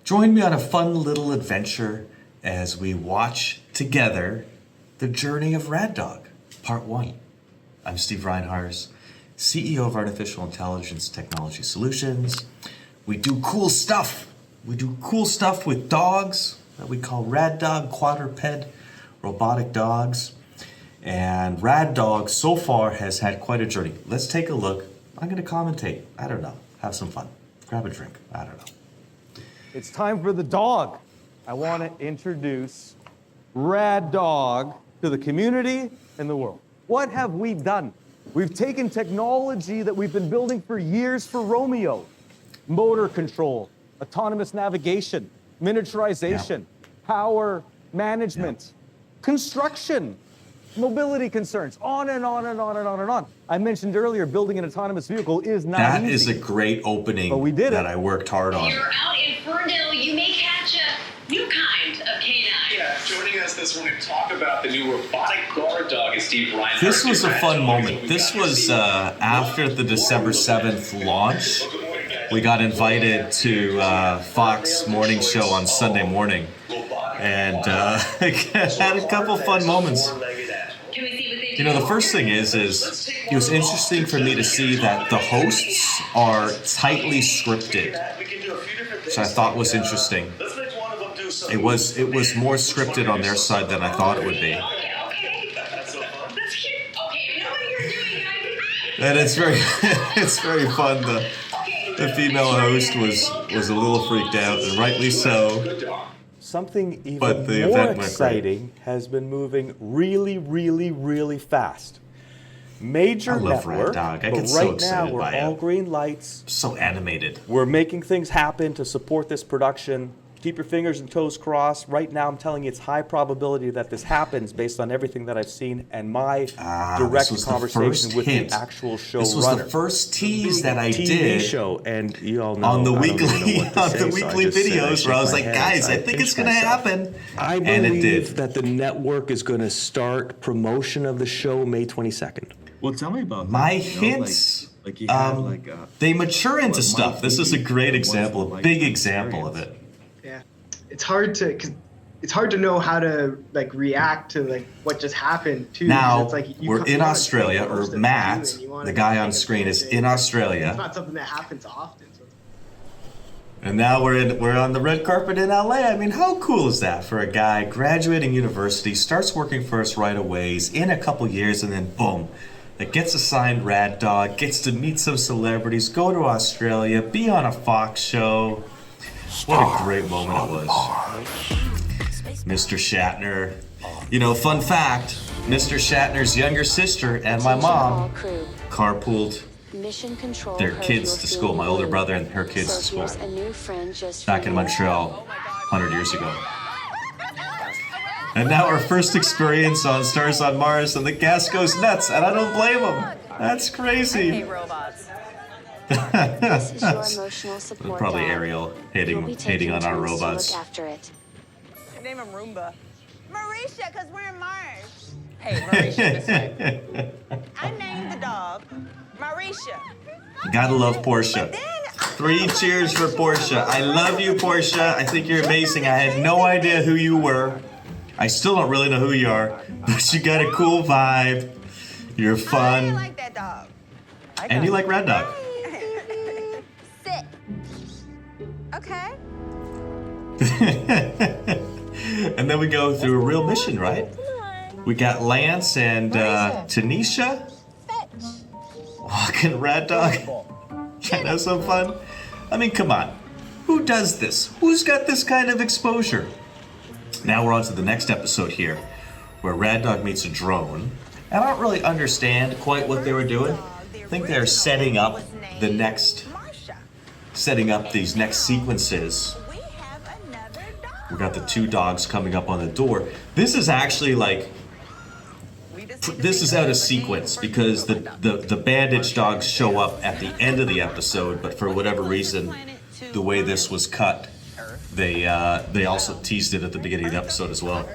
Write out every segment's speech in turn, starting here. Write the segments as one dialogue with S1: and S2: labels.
S1: Join me on a fun little adventure as we watch together the journey of Rad Dog, Part 1. I'm Steve Reinharz, CEO of Artificial Intelligence Technology Solutions. We do cool stuff. We do cool stuff with dogs that we call Rad Dog, quadruped, robotic dogs. And Rad Dog so far has had quite a journey. Let's take a look. I'm going to commentate. I don't know. Have some fun. Grab a drink. I don't know.
S2: It's time for the dog. I want to introduce Rad Dog to the community and the world. What have we done? We've taken technology that we've been building for years for Romeo. Motor control, autonomous navigation, miniaturization, power management, construction, mobility concerns, on and on and on and on and on. I mentioned earlier, building an autonomous vehicle is not
S1: That
S2: easy.
S1: is a great opening
S2: But we did
S1: that
S2: it.
S1: I worked hard on.
S3: If you're out in Ferndale, you may catch a new kind of canine.
S4: Yeah, joining us this morning to talk about the new robotic guard dog is Steve Reinharz.
S1: This was a fun moment. This was after the December 7th launch. We got invited to Fox morning show on Sunday morning and had a couple fun moments.
S3: Can we see what they do?
S1: You know, the first thing is it was interesting for me to see that the hosts are tightly scripted, which I thought was interesting. It was more scripted on their side than I thought it would be.
S3: Okay. That's cute. Okay, we know what you're doing, guys.
S1: And it's very fun. The female host was a little freaked out, and rightly so.
S2: Something even
S1: But the
S2: more
S1: event went
S2: exciting has been moving really, really, really fast. Major
S1: I love Rad
S2: network,
S1: Dog. I
S2: but
S1: get so
S2: right now
S1: excited
S2: we're
S1: by
S2: all
S1: it.
S2: green lights.
S1: So animated.
S2: We're making things happen to support this production. Keep your fingers and toes crossed. Right now, I'm telling you, it's high probability that this happens based on everything that I've seen and my direct
S1: this was the
S2: conversation
S1: first
S2: with
S1: hint.
S2: the actual showrunner.
S1: This was the first tease that I
S2: TV
S1: did
S2: show, and you all know
S1: on the
S2: I don't even
S1: weekly
S2: know what to say, so I just said,
S1: videos where I was
S2: shake
S1: like,
S2: my head,
S1: guys,
S2: so
S1: I think it's
S2: pinch
S1: gonna
S2: myself.
S1: happen.
S2: I
S1: And it
S2: believe
S1: did.
S2: that the network is going to start promotion of the show May 22nd.
S5: Well, tell me about that.
S1: My
S5: you know,
S1: hints,
S5: like you have like
S1: they mature into
S5: what
S1: stuff.
S5: might
S1: This is a
S5: be
S1: great
S5: a
S1: example, a
S5: once-in-a-lifetime
S1: big example of
S5: experience.
S1: it.
S6: Yeah, it's hard to know how to like react to like what just happened too. 'cause
S1: Now,
S6: it's like you
S1: we're
S6: come-
S1: in
S6: you wanna
S1: Australia,
S6: take
S1: or
S6: most of it,
S1: Matt,
S6: too, and you wanna
S1: the guy on
S6: take
S1: screen, is
S6: advantage.
S1: in Australia.
S6: It's not something that happens often. So
S1: And now we're on the red carpet in LA. I mean, how cool is that for a guy graduating university, starts working for us right away, he's in a couple years, and then boom, that gets assigned Rad Dog, gets to meet some celebrities, go to Australia, be on a Fox show. What a great moment it was. Mr. Shatner. You know, fun fact, Mr. Shatner's younger sister and my mom carpooled
S7: Mission control
S1: their
S7: heard
S1: kids
S7: you're
S1: to school, my
S7: feeling
S1: older
S7: blue.
S1: brother and her kids
S7: So
S1: to school,
S7: here's a new friend just
S1: back
S7: for
S1: in
S7: you.
S1: Montreal 100 years ago. And now our first experience on Stars on Mars, and the gas goes nuts, and I don't blame him. That's crazy.
S3: robots.
S7: This is your emotional support
S1: Probably
S7: dog.
S1: Ariel
S7: You'll be
S1: hating
S7: taking
S1: on our
S7: turns to
S1: robots.
S7: Look after it.
S3: Name him Roomba.
S8: Marisha, because we're in Mars.
S3: Hey, Marisha, this way.
S8: I named the dog Marisha.
S1: Gotta love Portia. 3 cheers for Portia. I love you, Portia. I think you're amazing. I had no idea who you were. I still don't really know who you are, but you got a cool vibe. You're
S8: I
S1: fun.
S8: like that dog.
S1: And you like Rad Dog.
S8: Sit. Okay.
S1: And then we go through a real mission, right? We got Lance and Tanisha walking Rad Dog. Trying to have some fun. I mean, come on. Who does this? Who's got this kind of exposure? Now we're on to the next episode here, where Rad Dog meets a drone. And I don't really understand quite what they were doing. I think they're setting up these next sequences.
S8: We have another dog.
S1: We got the 2 dogs coming up on the door. This is actually like, this is out of sequence because the bandaged dogs show up at the end of the episode, but for whatever reason, the way this was cut, they also teased it at the beginning of the episode as well.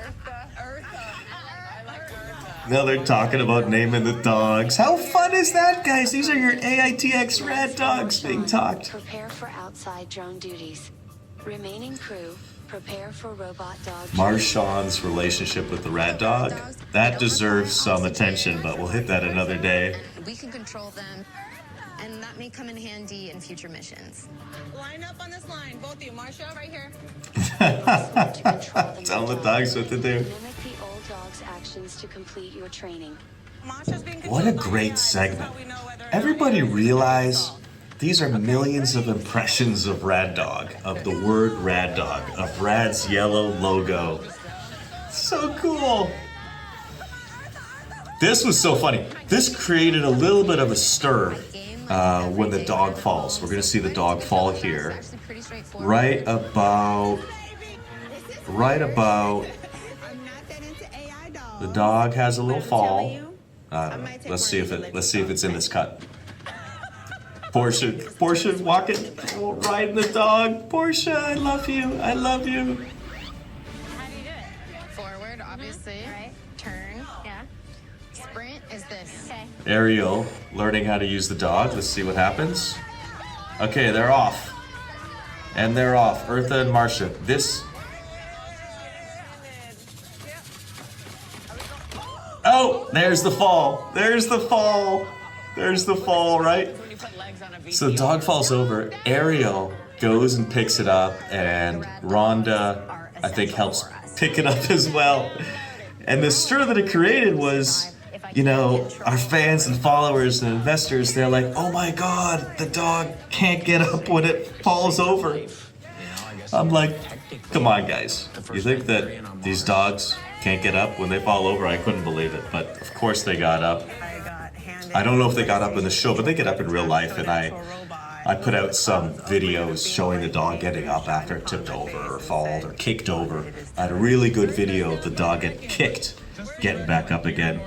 S1: Now they're talking about naming the dogs. How fun is that, guys? These are your AITX Rad Dogs being talked.
S7: Prepare for outside drone duties. Remaining crew, prepare for robot dog.
S1: Marshawn's relationship with the Rad Dog, that deserves some attention, but we'll hit that another day.
S9: We can control them, and that may come in handy in future missions.
S8: Line up on this line, both of you. Marsha, right here.
S1: Tell the dogs what to do.
S7: Mimic the old dog's actions to complete your training.
S8: Marsha's being
S1: What a great segment. Everybody realize these are millions of impressions of Rad Dog, of the word Rad Dog, of Rad's yellow logo. So cool. This was so funny. This created a little bit of a stir when the dog falls. We're gonna see the dog fall here. Right about, the dog has a little fall. I don't know. Let's see if it's in this cut. Portia walking, riding the dog. Portia, I love you. I love you.
S9: How do you do it? Forward, obviously. Right. Turn. Yeah. Sprint is this. Okay.
S1: Ariel learning how to use the dog. Let's see what happens. Okay, they're off. And they're off. Eartha and Marcia. This. Oh, there's the fall. There's the fall. There's the fall, right? So the dog falls over. Ariel goes and picks it up, and Rhonda, I think, helps pick it up as well. And the stir that it created was, you know, our fans and followers and investors, they're like, oh my God, the dog can't get up when it falls over. I'm like, come on, guys. You think that these dogs can't get up when they fall over? I couldn't believe it, but of course they got up. I don't know if they got up in the show, but they get up in real life, and I put out some videos showing the dog getting up after it tipped over or falled or kicked over. I had a really good video of the dog get kicked, getting back up again.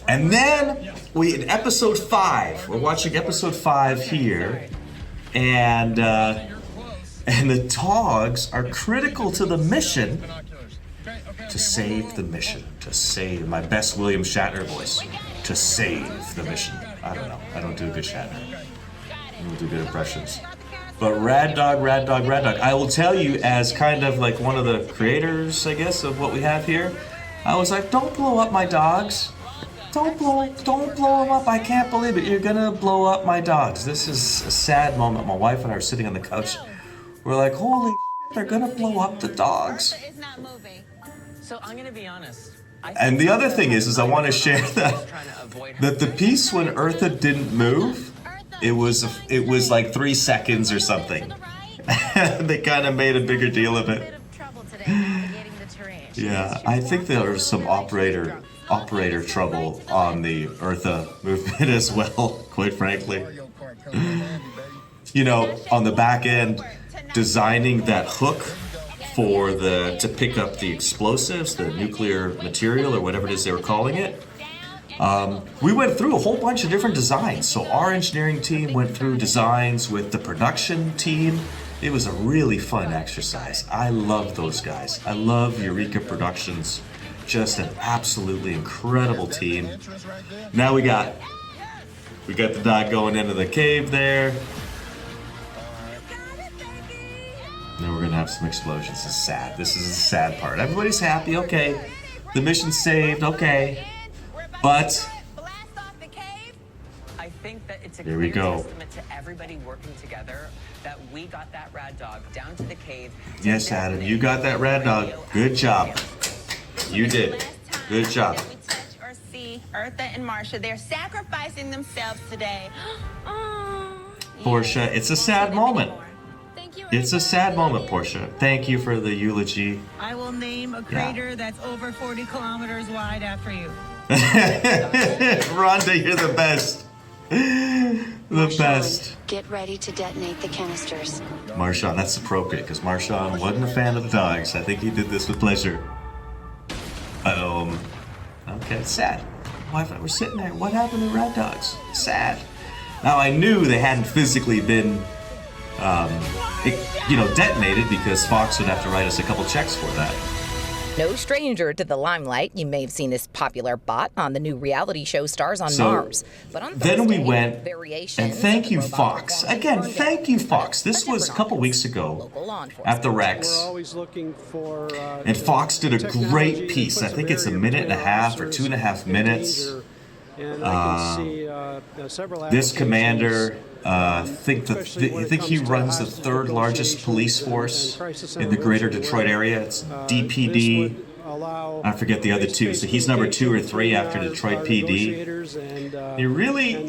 S1: And then in episode 5, we're watching episode 5 here, and the dogs are critical to the mission to save the mission, to save my best William Shatner voice, to save the mission. I don't know. I don't do a good Shatner. I don't do good impressions. But Rad Dog, Rad Dog, Rad Dog. I will tell you, as kind of like one of the creators, I guess, of what we have here, I was like, don't blow up my dogs. Don't blow them up. I can't believe it. You're gonna blow up my dogs. This is a sad moment. My wife and I are sitting on the couch. We're like, holy shit, they're gonna blow up the dogs.
S8: It's not moving.
S10: So I'm gonna be honest.
S1: And the other thing is I want to share that the piece when Eartha didn't move, it was like 3 seconds or something. They kind of made a bigger deal of it. Yeah, I think there was some operator trouble on the Eartha movement as well, quite frankly. You know, on the back end, designing that hook to pick up the explosives, the nuclear material, or whatever it is they were calling it. We went through a whole bunch of different designs. So our engineering team went through designs with the production team. It was a really fun exercise. I love those guys. I love Eureka Productions. Just an absolutely incredible team. Now we got the dog going into the cave there. Then we're gonna have some explosions. This is sad. This is the sad part. Everybody's happy, okay. The mission's saved, okay. But
S10: I think that it's a
S1: here we
S10: clear
S1: go.
S10: testament to everybody working together that we got that Rad Dog down to the cave.
S1: yes, Adam, you got that Rad Dog. Good job. You did. Good job.
S8: We touch or see Eartha and Marsha. They're sacrificing themselves today.
S1: Portia, it's a sad moment. It's a sad moment, Portia. Thank you for the eulogy.
S11: I will name a crater that's over 40 kilometers wide after you.
S1: Rhonda, you're the best. The best.
S7: Get ready to detonate the canisters.
S1: Marshawn, that's appropriate, because Marshawn wasn't a fan of the dogs. I think he did this with pleasure. Okay, it's sad. We're sitting there. What happened to Rad Dogs? Sad. Now, I knew they hadn't physically been, detonated, because Fox would have to write us a couple checks for that.
S12: No stranger to the limelight, you may have seen this popular bot on the new reality show Stars on
S1: So,
S12: Mars. But on
S1: then we
S12: Thursday,
S1: and
S12: variations
S1: thank
S12: of the
S1: you,
S12: robot
S1: Fox.
S12: performed
S1: Again,
S12: burned
S1: thank
S12: down
S1: you,
S12: by
S1: Fox. This
S12: different
S1: was a couple
S12: audience.
S1: weeks ago
S12: Local law enforcement.
S1: at the Rex.
S13: We're always looking for,
S1: And Fox did a
S13: technology
S1: great
S13: that
S1: piece. I
S13: puts a
S1: think it's a
S13: barrier
S1: minute and a
S13: between
S1: half or
S13: officers
S1: 2.5
S13: and
S1: minutes.
S13: danger. And I can see several
S1: This
S13: applications,
S1: commander,
S13: especially when
S1: I
S13: it
S1: think he
S13: comes to
S1: runs the
S13: hostage
S1: third largest
S13: negotiations
S1: police
S13: and
S1: force
S13: crisis
S1: in the greater
S13: intervention,
S1: Detroit
S13: where,
S1: area. It's
S13: this
S1: DPD.
S13: would allow
S1: I forget the other two. So he's number 2 or 3 after
S13: our
S1: Detroit PD.
S13: negotiators and,
S1: He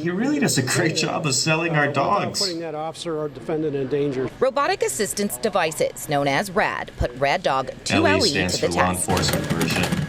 S1: really does a great job of selling our
S13: without
S1: dogs.
S13: putting that officer or defendant in danger.
S12: Robotic assistance devices, known as RAD, put Rad Dog 2LE
S1: stands
S12: to the
S1: for law
S12: test.
S1: enforcement version.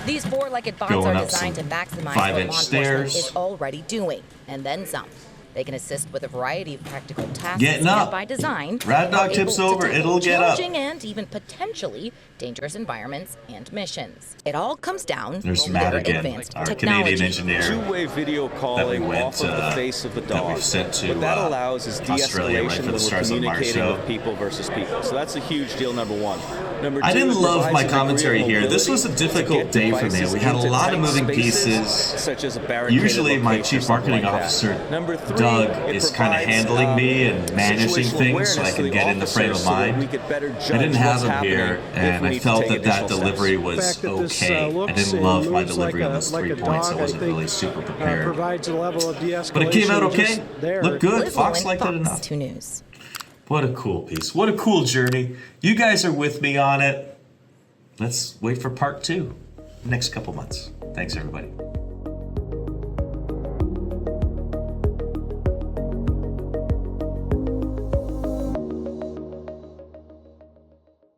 S12: These four-legged bots
S1: Going
S12: are
S1: up
S12: designed to
S1: some
S12: maximize what
S1: 5-inch
S12: law enforcement
S1: stairs.
S12: is already doing, and then some. They can assist with a variety of practical tasks
S1: Getting up.
S12: and by design.
S1: Rad Dog
S12: are
S1: tips
S12: able to
S1: over,
S12: tackle
S1: it'll get up.
S12: challenging and even potentially dangerous environments and missions. It all comes down
S1: There's
S12: to
S1: Matt
S12: their
S1: again,
S12: advanced
S1: our
S12: technology.
S1: Canadian engineer.
S2: Two-way video
S1: that we
S2: calling
S1: went,
S2: off of the face of the
S1: that
S2: dog.
S1: we've sent to
S2: what that allows is
S1: Australia right
S2: de-escalation
S1: for the
S2: when we're
S1: Stars on Mars
S2: communicating
S1: show.
S2: with people versus people. So that's a huge deal, number one. Number two,
S1: I didn't
S2: it
S1: love
S2: provides
S1: my
S2: a degree of
S1: commentary here. This was a
S2: mobility to
S1: difficult
S2: get
S1: day for me.
S2: devices
S1: We had a
S2: into
S1: lot of
S2: tight
S1: moving
S2: spaces,
S1: pieces.
S2: such as a barricaded
S1: Usually my
S2: location or
S1: chief
S2: something
S1: marketing
S2: like that.
S1: officer,
S2: Number three,
S1: Doug,
S2: it
S1: is kind of
S2: provides,
S1: handling me and managing
S2: situational
S1: things so I
S2: awareness
S1: can
S2: to
S1: get in the frame of
S2: officers so that
S1: mind.
S2: we could better
S1: I
S2: judge
S1: didn't have
S2: what's
S1: him
S2: happening
S1: here,
S2: if
S1: and
S2: we
S1: I
S2: need to
S1: felt
S2: take
S1: that that
S2: additional
S1: delivery
S2: steps.
S1: was
S13: The fact that this,
S1: okay. I
S13: looks
S1: didn't
S13: and
S1: love my
S13: moves
S1: delivery
S13: like
S1: on
S13: a-
S1: those
S13: like
S1: 3
S13: a
S1: points.
S13: dog,
S1: I wasn't
S13: I think,
S1: really super prepared.
S13: provides a level of de-escalation.
S1: But it came out okay.
S13: just there.
S1: Looked good.
S12: Liz
S1: Fox
S12: Owen,
S1: liked it
S12: Fox
S1: enough.
S12: 2 News.
S1: What a cool piece. What a cool journey. You guys are with me on it. Let's wait for part 2 next couple months. Thanks, everybody.